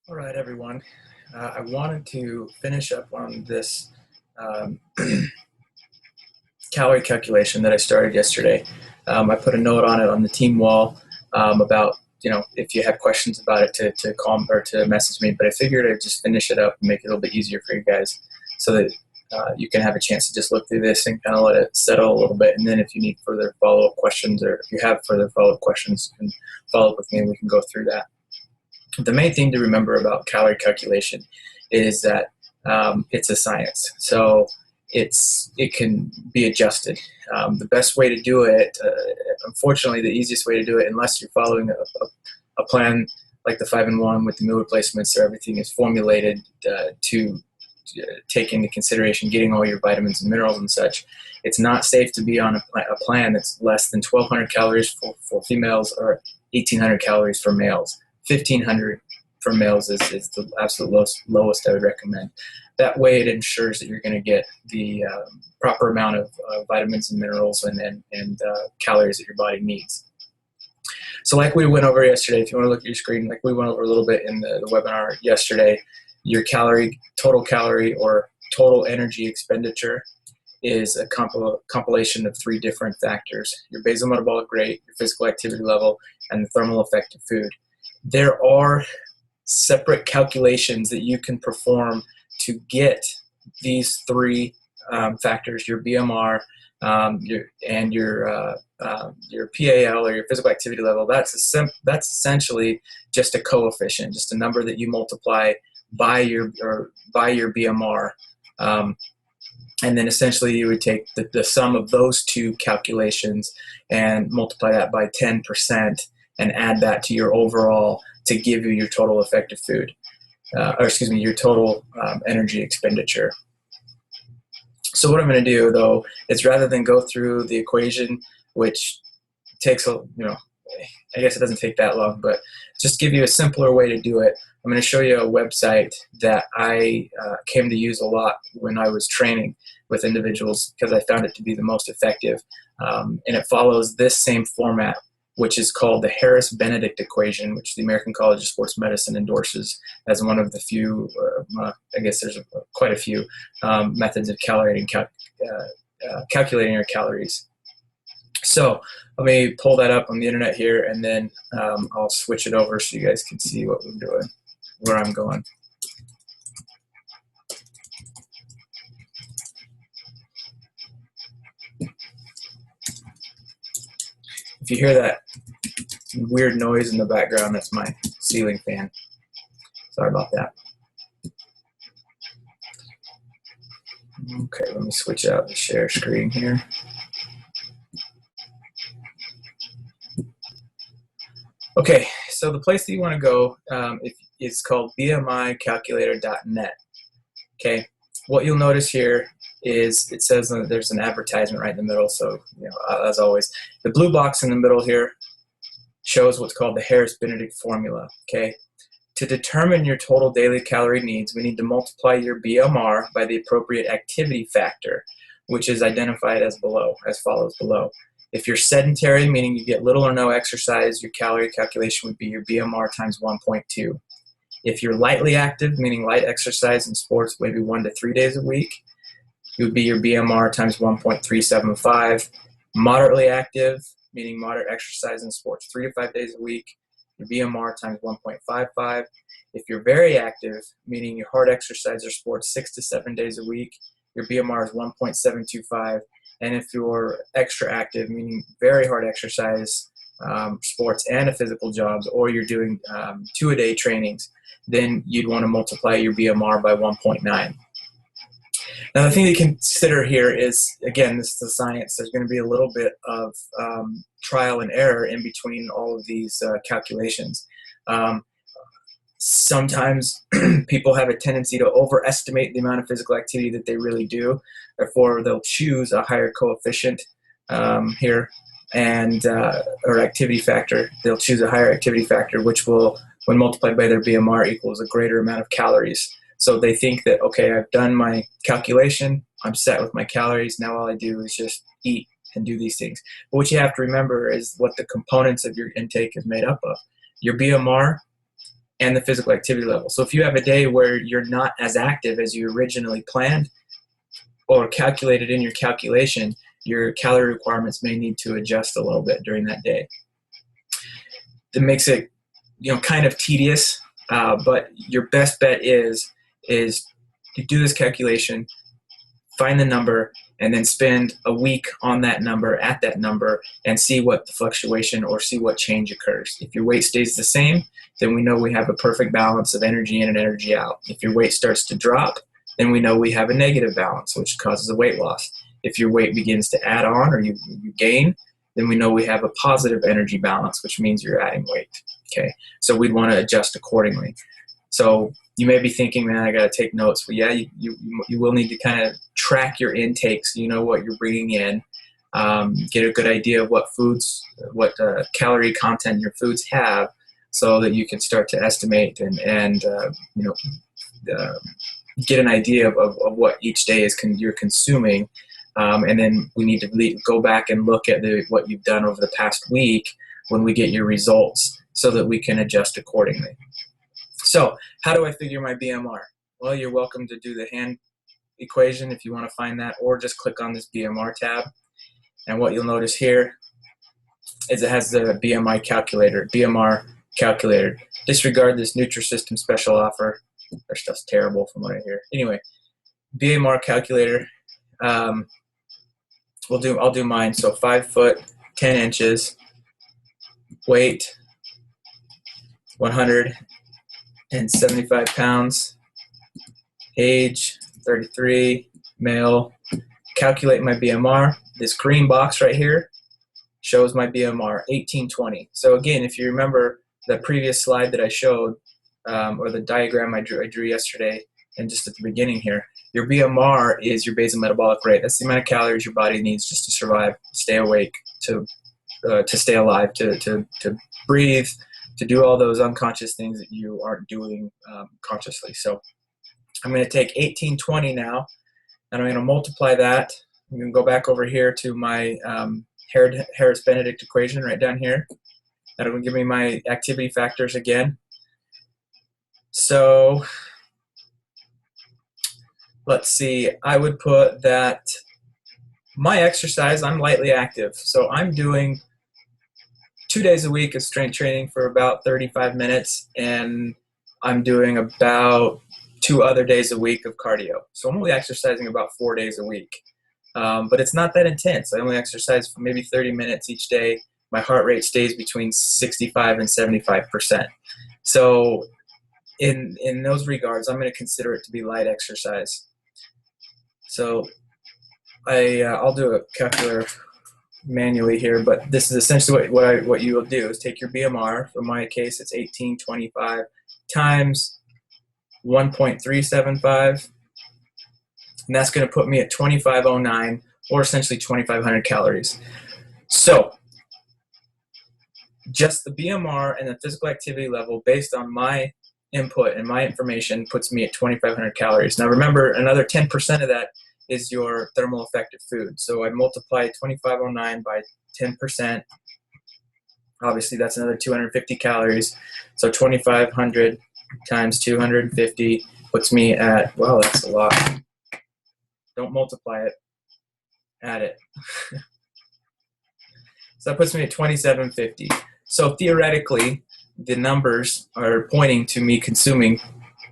All right, everyone. I wanted to finish up on this um, calorie calculation that I started yesterday. I put a note on it on the team wall about, if you have questions about it to call or to message me. But I figured I'd just finish it up and make it a little bit easier for you guys so that you can have a chance to just look through this and kind of let it settle a little bit. And then if you need further follow-up questions, or if you have further follow-up questions, you can follow up with me and we can go through that. The main thing to remember about calorie calculation is that it's a science. So it can be adjusted. The best way to do it, unfortunately, the easiest way to do it, unless you're following a plan like the 5-in-1 with the meal replacements, where everything is formulated to take into consideration getting all your vitamins and minerals and such. It's not safe to be on a plan that's less than 1,200 calories for females or 1,800 calories for males. 1,500 for males is the absolute lowest I would recommend. That way it ensures that you're going to get the proper amount of vitamins and minerals and calories that your body needs. So like we went over yesterday, if you want to look at your screen, like we went over a little bit in the webinar yesterday, your total calorie or total energy expenditure is a compilation of 3 different factors: your basal metabolic rate, your physical activity level, and the thermal effect of food. There are separate calculations that you can perform to get these 3 factors: your BMR, your PAL, or your physical activity level. That's essentially just a coefficient, just a number that you multiply by your BMR, and then essentially you would take the sum of those 2 calculations and multiply that by 10%. And add that to your overall to give you your total effective food, your total energy expenditure. So what I'm going to do, though, is rather than go through the equation, which takes I guess it doesn't take that long, but just give you a simpler way to do it. I'm going to show you a website that I came to use a lot when I was training with individuals because I found it to be the most effective, and it follows this same format, which is called the Harris-Benedict equation, which the American College of Sports Medicine endorses as one of the few, I guess there's quite a few methods of calculating your calories. So let me pull that up on the internet here, and then I'll switch it over so you guys can see what we're doing, where I'm going. If you hear that weird noise in the background, that's my ceiling fan. Sorry about that. Okay, let me switch out the share screen here. Okay, so the place that you want to go is called bmicalculator.net. Okay, what you'll notice here is it says there's an advertisement right in the middle. So, as always, the blue box in the middle here shows what's called the Harris-Benedict formula. Okay, to determine your total daily calorie needs, we need to multiply your BMR by the appropriate activity factor, which is identified as follows below. If you're sedentary, meaning you get little or no exercise, your calorie calculation would be your BMR times 1.2. If you're lightly active, meaning light exercise and sports maybe 1 to 3 days a week, it would be your BMR times 1.375. Moderately active, meaning moderate exercise and sports 3 to 5 days a week, your BMR times 1.55. If you're very active, meaning your hard exercise or sports 6 to 7 days a week, your BMR is 1.725. And if you're extra active, meaning very hard exercise, sports and a physical jobs, or you're doing 2-a-day trainings, then you'd want to multiply your BMR by 1.9. Now, the thing to consider here is, again, this is the science. There's going to be a little bit of trial and error in between all of these calculations. Sometimes people have a tendency to overestimate the amount of physical activity that they really do. Therefore, they'll choose a higher coefficient here and or activity factor. They'll choose a higher activity factor, which will, when multiplied by their BMR, equals a greater amount of calories. So they think that, okay, I've done my calculation, I'm set with my calories, now all I do is just eat and do these things. But what you have to remember is what the components of your intake is made up of. Your BMR and the physical activity level. So if you have a day where you're not as active as you originally planned or calculated in your calculation, your calorie requirements may need to adjust a little bit during that day. That makes it, kind of tedious, but your best bet is to do this calculation, find the number, and then spend a week on that number, at that number, and see what the fluctuation or see what change occurs. If your weight stays the same, then we know we have a perfect balance of energy in and energy out. If your weight starts to drop, then we know we have a negative balance, which causes a weight loss. If your weight begins to add on or you gain, then we know we have a positive energy balance, which means you're adding weight. Okay, so we'd want to adjust accordingly. So you may be thinking, man, I got to take notes. But yeah, you will need to kind of track your intake so you know what you're bringing in. Get a good idea of what foods, what calorie content your foods have, so that you can start to estimate and get an idea of what each day you're consuming. And then we need to go back and look at what you've done over the past week when we get your results, so that we can adjust accordingly. So how do I figure my BMR? Well, you're welcome to do the hand equation if you want to find that, or just click on this BMR tab. And what you'll notice here is it has the BMR calculator. Disregard this Nutrisystem special offer. Their stuff's terrible from what I hear. Anyway, BMR calculator. I'll do mine. So 5 foot, 10 inches, weight 175 pounds, age 33, male. Calculate my BMR. This green box right here shows my BMR, 1820. So again, if you remember the previous slide that I showed, or the diagram I drew yesterday, and just at the beginning here, your BMR is your basal metabolic rate. That's the amount of calories your body needs just to survive, stay awake, to stay alive, to breathe, to do all those unconscious things that you aren't doing consciously. So I'm going to take 1820 now, and I'm going to multiply that. I'm going to go back over here to my Harris-Benedict equation right down here. That'll give me my activity factors again. So let's see, I would put that my exercise, I'm lightly active. So I'm doing 2 days a week of strength training for about 35 minutes, and I'm doing about 2 other days a week of cardio. So I'm only exercising about 4 days a week. But it's not that intense. I only exercise for maybe 30 minutes each day. My heart rate stays between 65 and 75%. So in those regards, I'm going to consider it to be light exercise. So I'll do a calculator manually here, but this is essentially what you will do is take your BMR. For my case, it's 1825 times 1.375, and that's going to put me at 2509, or essentially 2500 calories. So just the BMR and the physical activity level based on my input and my information puts me at 2500 calories. Now remember, another 10% of that is your thermal effective food. So I multiply 2509 by 10%. Obviously that's another 250 calories. So 2500 times 250 puts me at, wow, that's a lot. Don't multiply it, add it. So that puts me at 2750. So theoretically, the numbers are pointing to me consuming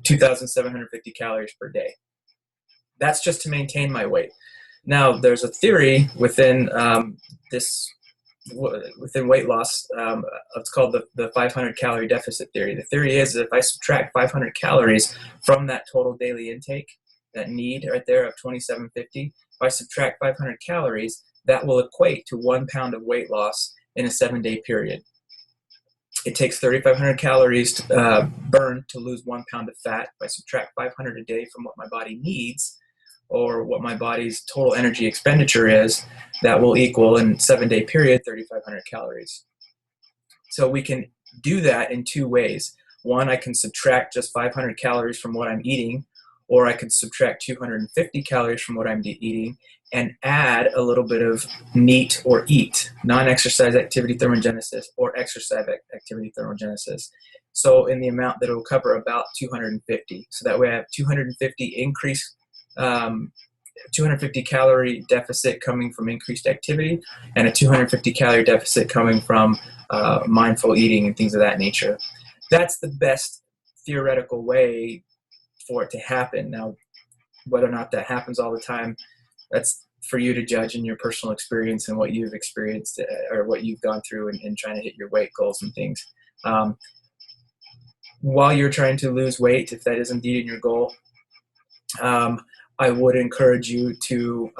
2,750 calories per day. That's just to maintain my weight. Now, there's a theory within within weight loss. It's called the 500 calorie deficit theory. The theory is that if I subtract 500 calories from that total daily intake, that need right there of 2,750, if I subtract 500 calories, that will equate to 1 pound of weight loss in a 7-day period. It takes 3,500 calories to burn to lose 1 pound of fat. If I subtract 500 a day from what my body needs, or what my body's total energy expenditure is, that will equal in a 7-day period 3,500 calories. So we can do that in 2 ways. One, I can subtract just 500 calories from what I'm eating, or I can subtract 250 calories from what I'm eating and add a little bit of NEAT or EAT, non-exercise activity thermogenesis, or exercise activity thermogenesis. So in the amount that it will cover, about 250. So that way I have 250 increase, 250 calorie deficit coming from increased activity, and a 250 calorie deficit coming from mindful eating and things of that nature. That's the best theoretical way for it to happen. Now, whether or not that happens all the time, that's for you to judge in your personal experience and what you've experienced or what you've gone through in trying to hit your weight goals and things. While you're trying to lose weight, if that is indeed in your goal, I would encourage you to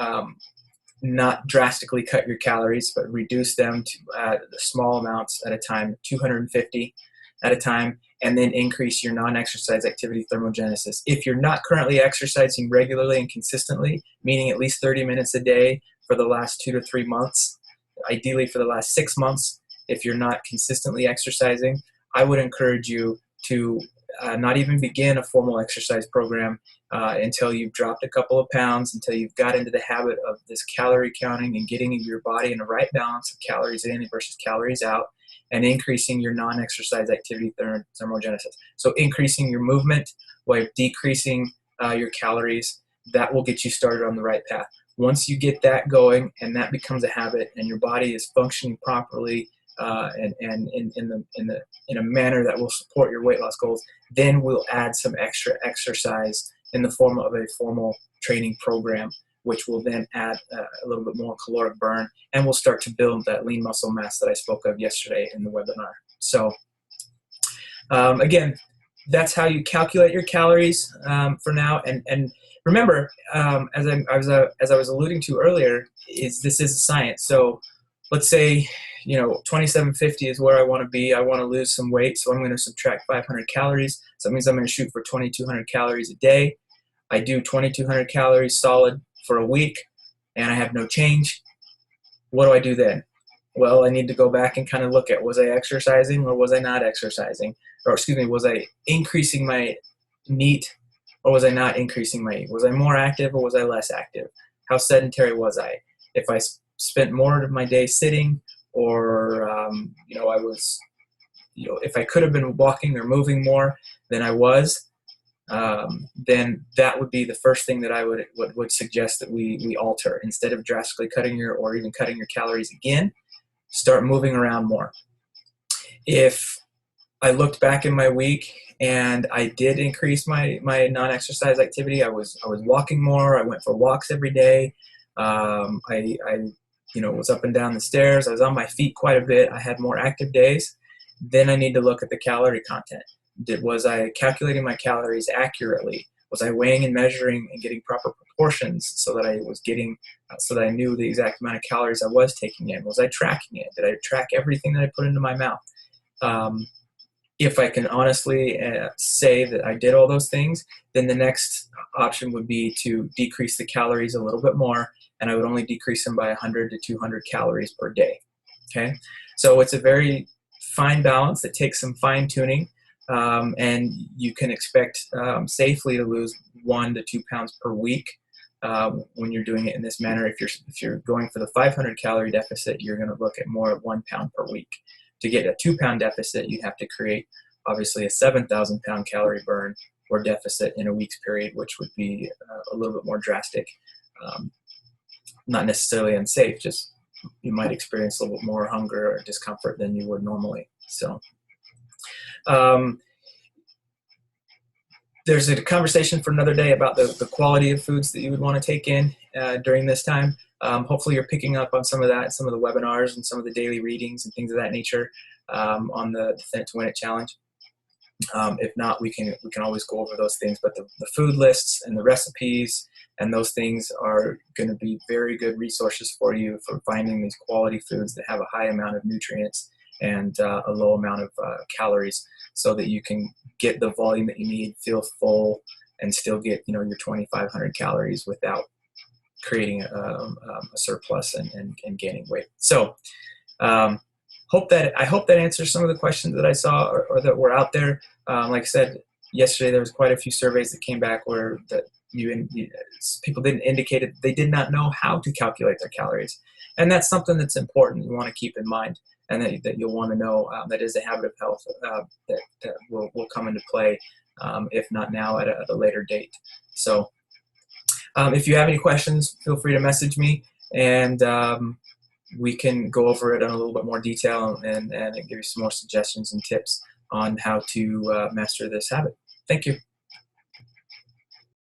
not drastically cut your calories, but reduce them to small amounts at a time, 250 at a time, and then increase your non-exercise activity thermogenesis. If you're not currently exercising regularly and consistently, meaning at least 30 minutes a day for the last 2 to 3 months, ideally for the last 6 months, if you're not consistently exercising, I would encourage you to not even begin a formal exercise program until you've dropped a couple of pounds, until you've got into the habit of this calorie counting and getting your body in the right balance of calories in versus calories out, and increasing your non-exercise activity thermogenesis. So increasing your movement while decreasing your calories, that will get you started on the right path. Once you get that going and that becomes a habit and your body is functioning properly and in a manner that will support your weight loss goals, then we'll add some extra exercise in the form of a formal training program, which will then add a little bit more caloric burn, and we'll start to build that lean muscle mass that I spoke of yesterday in the webinar. So again, that's how you calculate your calories for now. And remember, as I was alluding to earlier, this is a science. So let's say 2750 is where I want to be. I want to lose some weight, so I'm going to subtract 500 calories. So that means I'm going to shoot for 2200 calories a day. I do 2200 calories solid for a week, and I have no change. What do I do then? Well, I need to go back and kind of look at, was I exercising or was I not exercising? Or excuse me, was I increasing my NEAT or was I not increasing my NEAT? Was I more active or was I less active? How sedentary was I? If I spent more of my day sitting, or I was, if I could have been walking or moving more than I was, then that would be the first thing that I would suggest that we alter. Instead of drastically cutting or even cutting your calories again, start moving around more. If I looked back in my week and I did increase my non-exercise activity, I was walking more. I went for walks every day. I was up and down the stairs. I was on my feet quite a bit. I had more active days. Then I need to look at the calorie content. Was I calculating my calories accurately? Was I weighing and measuring and getting proper proportions so that I knew the exact amount of calories I was taking in? Was I tracking it? Did I track everything that I put into my mouth? If I can honestly say that I did all those things, then the next option would be to decrease the calories a little bit more, and I would only decrease them by 100 to 200 calories per day. Okay, so it's a very fine balance that takes some fine tuning. And you can expect safely to lose 1 to 2 pounds per week when you're doing it in this manner. If you're going for the 500 calorie deficit, you're going to look at more of 1 pound per week. To get a 2 pound deficit, you'd have to create obviously a 7,000 pound calorie burn or deficit in a week's period, which would be a little bit more drastic. Not necessarily unsafe, just you might experience a little bit more hunger or discomfort than you would normally. So. There's a conversation for another day about the quality of foods that you would want to take in during this time. Hopefully you're picking up on some of that, some of the webinars and some of the daily readings and things of that nature on the Thin It to Win It challenge. If not, we can always go over those things, but the food lists and the recipes and those things are going to be very good resources for you for finding these quality foods that have a high amount of nutrients and a low amount of calories, so that you can get the volume that you need, feel full, and still get your 2,500 calories without creating a surplus and gaining weight. So I hope that answers some of the questions that I saw or that were out there. Like I said yesterday, there was quite a few surveys that came back where people didn't indicate it, they did not know how to calculate their calories. And that's something that's important you want to keep in mind, and that you'll want to know. That is a habit of health that will come into play, if not now, at a later date. So if you have any questions, feel free to message me, and we can go over it in a little bit more detail and give you some more suggestions and tips on how to master this habit. Thank you.